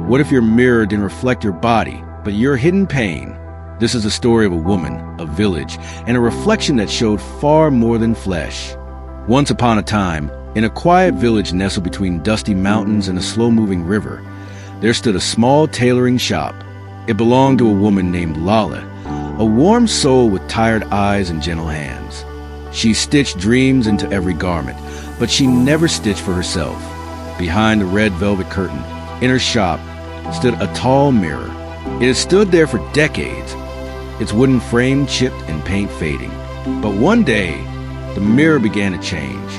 What if your mirror didn't reflect your body, but your hidden pain? This is a story of a woman, a village, and a reflection that showed far more than flesh. Once upon a time, in a quiet village nestled between dusty mountains and a slow-moving river, there stood a small tailoring shop. It belonged to a woman named Laleh, a warm soul with tired eyes and gentle hands. She stitched dreams into every garment, but she never stitched for herself. Behind the red velvet curtain, in her shop, stood a tall mirror. It had stood there for decades, its wooden frame chipped and paint fading. But one day, the mirror began to change.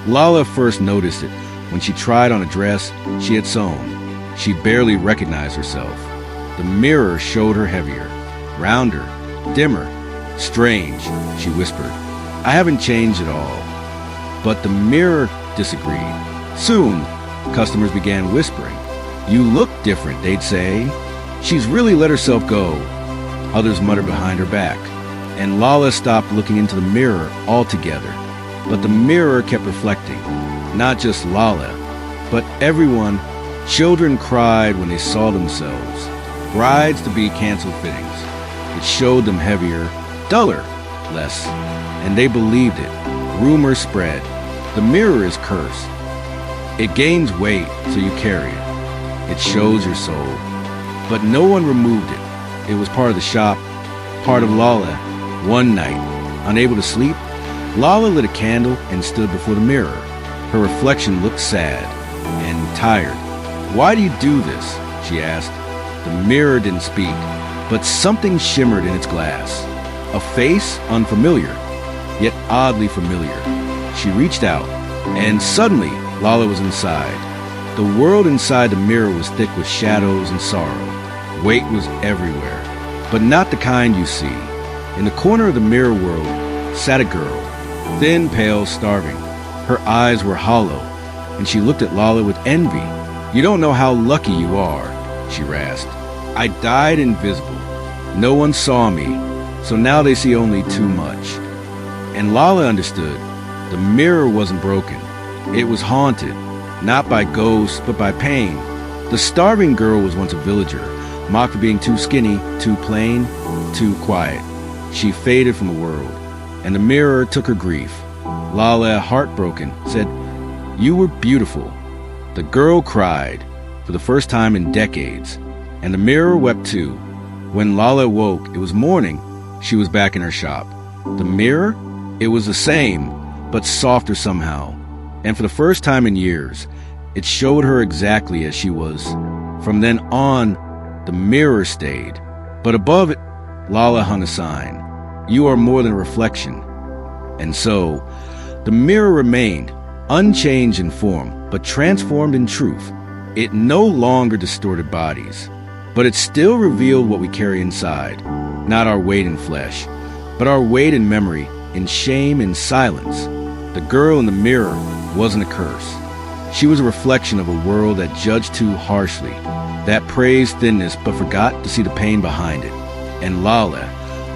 Laleh first noticed it when she tried on a dress she had sewn. She barely recognized herself. The mirror showed her heavier, rounder, dimmer. Strange, she whispered. I haven't changed at all. But the mirror disagreed. Soon, customers began whispering. You look different, they'd say. She's really let herself go. Others muttered behind her back. And Laleh stopped looking into the mirror altogether. But the mirror kept reflecting. Not just Laleh, but everyone. Children cried when they saw themselves. Brides-to-be canceled fittings. It showed them heavier, duller, less. And they believed it. Rumors spread. The mirror is cursed. It gains weight, so you carry it. It shows your soul. But no one removed it. It was part of the shop, part of Laleh. One night, unable to sleep, Laleh lit a candle and stood before the mirror. Her reflection looked sad and tired. Why do you do this? She asked. The mirror didn't speak, but something shimmered in its glass. A face unfamiliar, yet oddly familiar. She reached out, and suddenly Laleh was inside. The world inside the mirror was thick with shadows and sorrow. Weight was everywhere, but not the kind you see. In the corner of the mirror world sat a girl, thin, pale, starving. Her eyes were hollow, and she looked at Laleh with envy. You don't know how lucky you are, she rasped. I died invisible. No one saw me, so now they see only too much. And Laleh understood. The mirror wasn't broken. It was haunted, not by ghosts, but by pain. The starving girl was once a villager, mocked for being too skinny, too plain, too quiet. She faded from the world, and the mirror took her grief. Laleh, heartbroken, said, You were beautiful. The girl cried, for the first time in decades, and the mirror wept too. When Laleh woke, it was morning. She was back in her shop. The mirror? It was the same, but softer somehow. And for the first time in years, it showed her exactly as she was. From then on, the mirror stayed. But above it, Laleh hung a sign. You are more than a reflection. And so, the mirror remained, unchanged in form, but transformed in truth. It no longer distorted bodies, but it still revealed what we carry inside. Not our weight in flesh, but our weight in memory, in shame, in silence. The girl in the mirror wasn't a curse. She was a reflection of a world that judged too harshly, that praised thinness but forgot to see the pain behind it. And Laleh,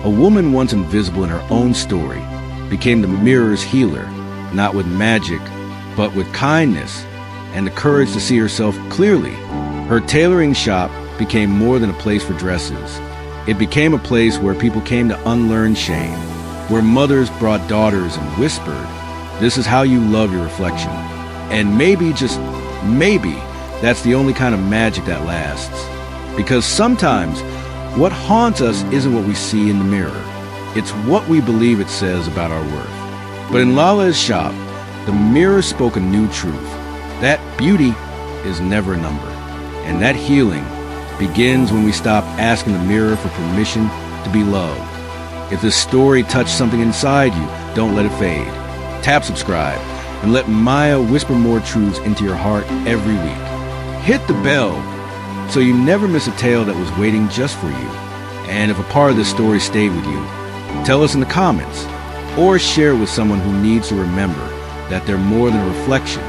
a woman once invisible in her own story, became the mirror's healer, not with magic, but with kindness and the courage to see herself clearly. Her tailoring shop became more than a place for dresses. It became a place where people came to unlearn shame, where mothers brought daughters and whispered, This is how you love your reflection. And maybe, just maybe, that's the only kind of magic that lasts. Because sometimes, what haunts us isn't what we see in the mirror. It's what we believe it says about our worth. But in Laleh's shop, the mirror spoke a new truth. That beauty is never a number. And that healing begins when we stop asking the mirror for permission to be loved. If this story touched something inside you, don't let it fade. Tap subscribe and let Maya whisper more truths into your heart every week. Hit the bell so you never miss a tale that was waiting just for you. And if a part of this story stayed with you, tell us in the comments or share with someone who needs to remember that they're more than a reflection.